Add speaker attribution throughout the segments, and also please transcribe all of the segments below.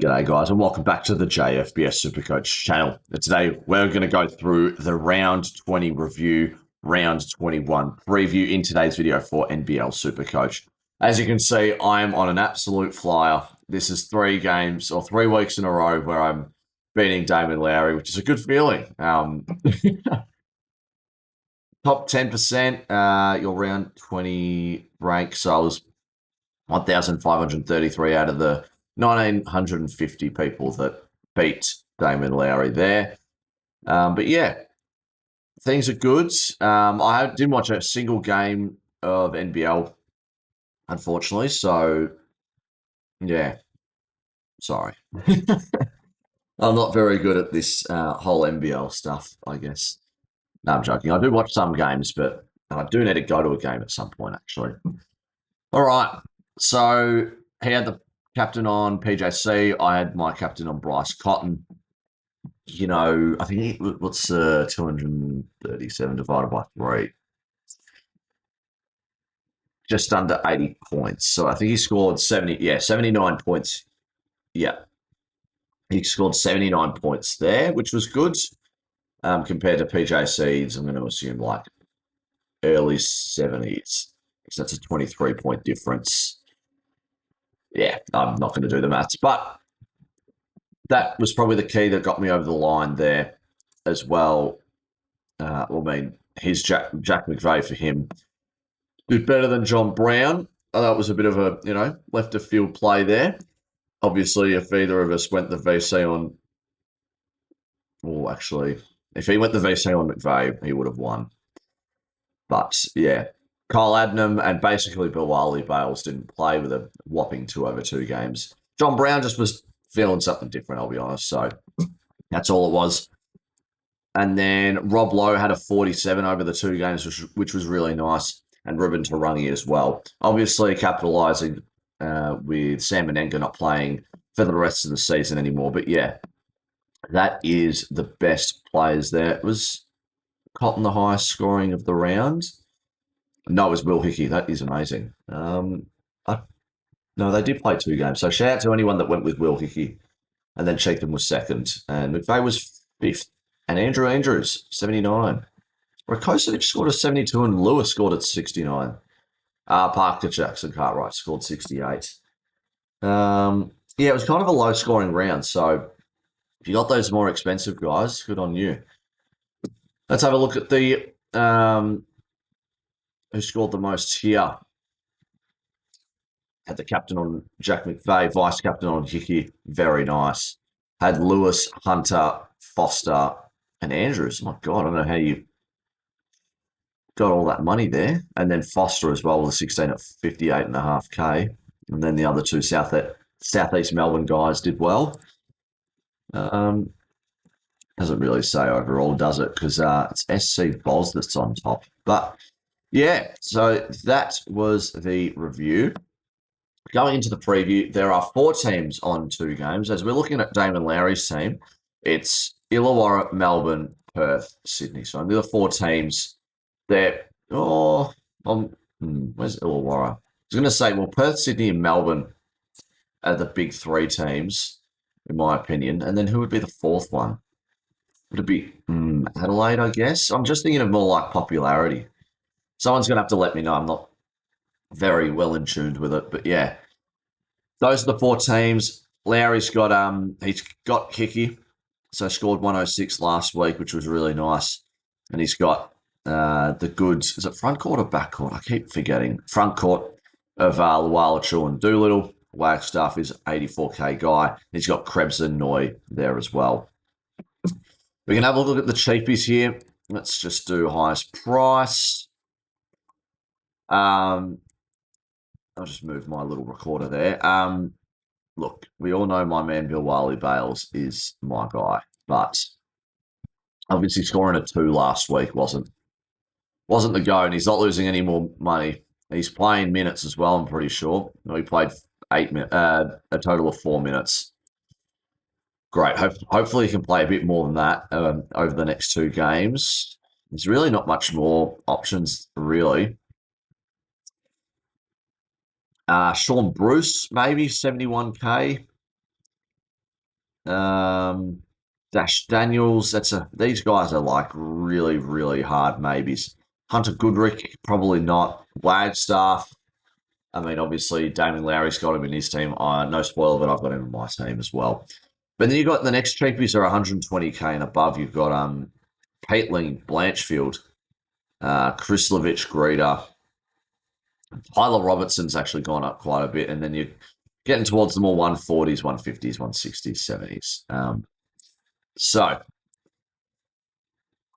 Speaker 1: G'day guys and welcome back to the JFBS SuperCoach channel. Today we're going to go through the round 20 review, round 21 preview in today's video for NBL SuperCoach. As you can see, I'm on an absolute flyer. This is 3 games or 3 weeks in a row where I'm beating Damon Lowry, which is a good feeling. Top 10%, your round 20 rank. So I was 1,533 out of the 1,950 people that beat Damon Lowry there. But yeah, things are good. I didn't watch a single game of NBL, unfortunately. So yeah, sorry. I'm not very good at this whole NBL stuff, I guess. No, I'm joking. I do watch some games, but I do need to go to a game at some point, actually. All right. So he had the captain on PJC. I had my captain on Bryce Cotton. You know, I think what's 237 divided by 3? Just under 80 points. So I think he scored 79 points. Yeah. He scored 79 points there, which was good compared to PJC's. I'm going to assume like early 70s. So that's a 23-point difference. Yeah, I'm not going to do the maths, but that was probably the key that got me over the line there as well. His Jack McVeigh for him did better than John Brown. That was a bit of a, left of field play there. Obviously, if either of us went the VC on, if he went the VC on McVeigh, he would have won. But yeah, Kyle Adnam and basically Bill Bales didn't play with a whopping 2 over 2 games. John Brown just was feeling something different, I'll be honest. So that's all it was. And then Rob Lowe had a 47 over the 2 games, which was really nice. And Ruben Tarangi as well. Obviously capitalising with Sam Menenga not playing for the rest of the season anymore. But yeah, that is the best players there. It was Cotton the highest scoring of the round. No, it was Will Hickey. That is amazing. No, they did play 2 games. So shout out to anyone that went with Will Hickey. And then Cheatham was 2nd. And McVeigh was 5th. And Andrew Andrews, 79. Rakocevic scored a 72 and Lewis scored at 69. Parker Jackson Cartwright scored 68. Yeah, it was kind of a low-scoring round. So if you got those more expensive guys, good on you. Let's have a look at the who scored the most here. Had the captain on Jack McVeigh, vice captain on Hickey. Very nice. Had Lewis, Hunter, Foster, and Andrews. My God, I don't know how you got all that money there. And then Foster as well with 16 at 58.5K. And then the other 2 Southeast Melbourne guys did well. Doesn't really say overall, does it? Because it's SC Boz that's on top. But yeah, so that was the review. Going into the preview, there are 4 teams on 2 games. As we're looking at Damon Lowry's team, it's Illawarra, Melbourne, Perth, Sydney. So under the 4 teams there. Where's Illawarra? I was going to say, well, Perth, Sydney, and Melbourne are the big 3 teams, in my opinion. And then who would be the 4th one? Would it be Adelaide, I guess? I'm just thinking of more like popularity. Someone's going to have to let me know. I'm not very well in tuned with it, but yeah, those are the 4 teams. Lowry's got Hickey, so scored 106 last week, which was really nice, and he's got the goods. Is it front court or back court? I keep forgetting. Front court of Luala Chu and Doolittle. Wagstaff is 84K guy. He's got Krebs and Noy there as well. We can have a look at the cheapies here. Let's just do highest price. I'll just move my little recorder there. Look, we all know my man Bill Bales is my guy, but obviously scoring a 2 last week wasn't the go, and he's not losing any more money. He's playing minutes as well, I'm pretty sure. He played 8 minutes, a total of 4 minutes. Great. Hopefully he can play a bit more than that over the next 2 games. There's really not much more options, really. Sean Bruce, maybe 71K. Dash Daniels. These guys are like really, really hard maybes. Hunter Goodrick, probably not. Wagstaff. I mean, obviously Damon Lowry's got him in his team. No spoiler, but I've got him in my team as well. But then you got the next cheapies are 120k and above. You've got Caitlin Blanchfield, Krislovich Greeter, Tyler Robertson's actually gone up quite a bit, and then you're getting towards the more 140s, 150s, 160s, 70s. So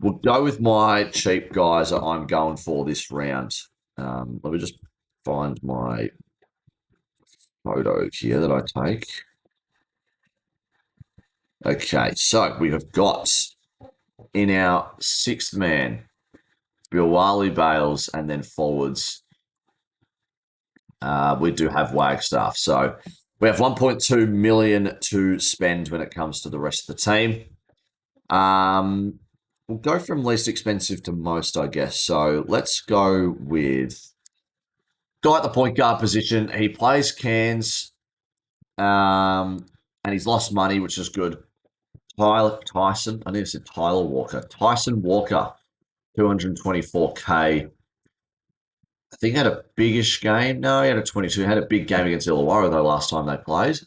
Speaker 1: we'll go with my cheap guys that I'm going for this round. Let me just find my photo here that I take. Okay, so we have got in our sixth man, Bilwali Bales, and then forwards, we do have Wagstaff. So we have 1.2 million to spend when it comes to the rest of the team. We'll go from least expensive to most, I guess. So let's go with guy at the point guard position. He plays Cairns, and he's lost money, which is good. Tyson, I need to say Tyler Walker. Tyson Walker, 224k. I think he had a biggish game. No, he had a 22. He had a big game against Illawarra, though, last time they played.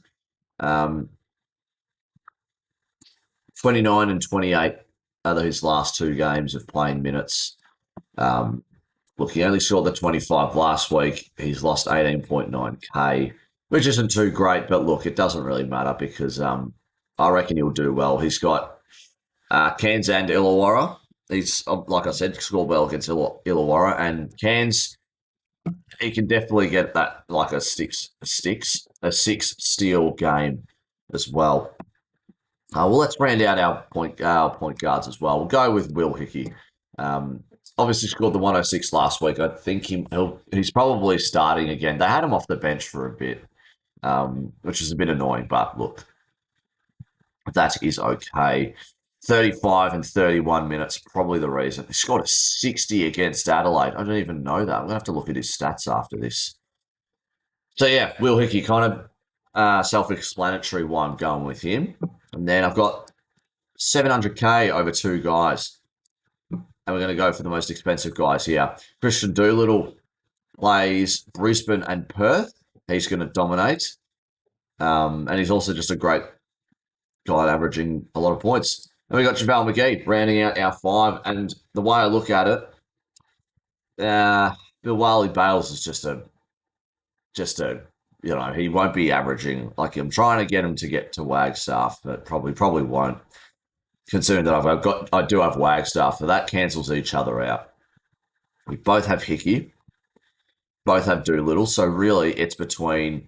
Speaker 1: 29 and 28 are his last two games of playing minutes. Look, he only saw the 25 last week. He's lost 18.9k, which isn't too great. But look, it doesn't really matter because I reckon he'll do well. He's got Cairns and Illawarra. He's, like I said, scored well against Illawarra. And Cairns, he can definitely get that like a six steal game as well. Well, let's round out our point guards as well. We'll go with Will Hickey. Obviously scored the 106 last week. I think he's probably starting again. They had him off the bench for a bit, which is a bit annoying. But look, that is okay. 35 and 31 minutes, probably the reason. He scored a 60 against Adelaide. I don't even know that. I'm going to have to look at his stats after this. So, yeah, Will Hickey, kind of self-explanatory why I'm going with him. And then I've got 700k over two guys. And we're going to go for the most expensive guys here. Christian Doolittle plays Brisbane and Perth. He's going to dominate. And he's also just a great guy averaging a lot of points. And we got JaVale McGee rounding out our five. And the way I look at it, Bilwali Bales is just a, he won't be averaging. Like, I'm trying to get him to get to Wagstaff, but probably won't. Considering that I do have Wagstaff, so that cancels each other out. We both have Hickey, both have Doolittle, so really it's between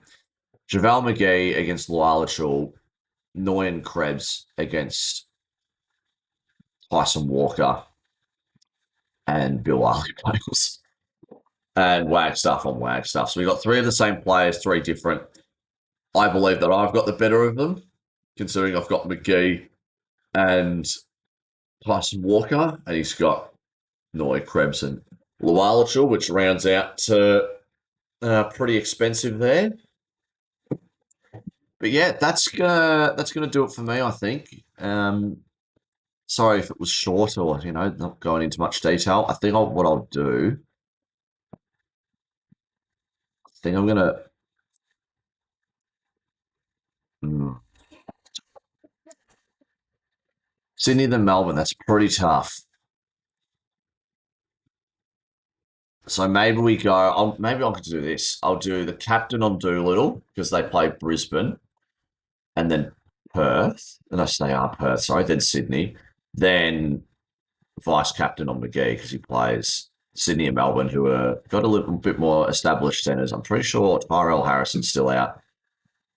Speaker 1: JaVale McGee against Lualachul, Noyan Krebs against Tyson Walker, and Bilwali Bales. And Wagstaff on Wagstaff. So we got three of the same players, three different. I believe that I've got the better of them, considering I've got McGee and Tyson Walker, and he's got Noy Krebs and Lualachul, which rounds out to pretty expensive there. But yeah, that's gonna do it for me, I think. Sorry if it was short or not going into much detail. I think what I'll do. I think I'm gonna. Sydney then Melbourne. That's pretty tough. So maybe we go. Maybe I could do this. I'll do the captain on Doolittle because they play Brisbane, and then Perth. And I say Perth. Sorry, then Sydney. Then vice captain on McGee because he plays Sydney and Melbourne, who are got a little bit more established centres. I'm pretty sure Tyrell Harrison's still out.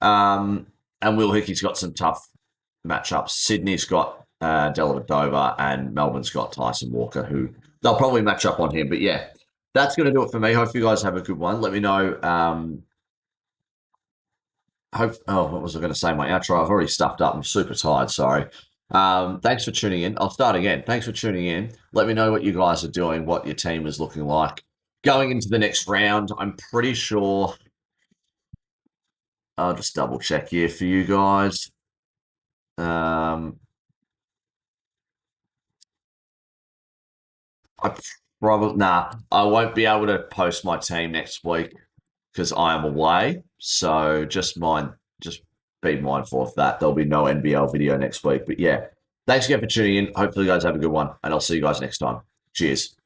Speaker 1: And Will Hickey's got some tough matchups. Sydney's got Dellavedova and Melbourne's got Tyson Walker, who they'll probably match up on him. But yeah, that's going to do it for me. Hope you guys have a good one. Let me know. What was I going to say? My outro. I've already stuffed up. I'm super tired. Sorry. Thanks for tuning in. I'll start again. Thanks for tuning in. Let me know what you guys are doing, what your team is looking like. Going into the next round, I'm pretty sure. I'll just double check here for you guys. I I won't be able to post my team next week because I am away. So just be mindful of that. There'll be no NBL video next week. But yeah, thanks again for tuning in. Hopefully, you guys have a good one, and I'll see you guys next time. Cheers.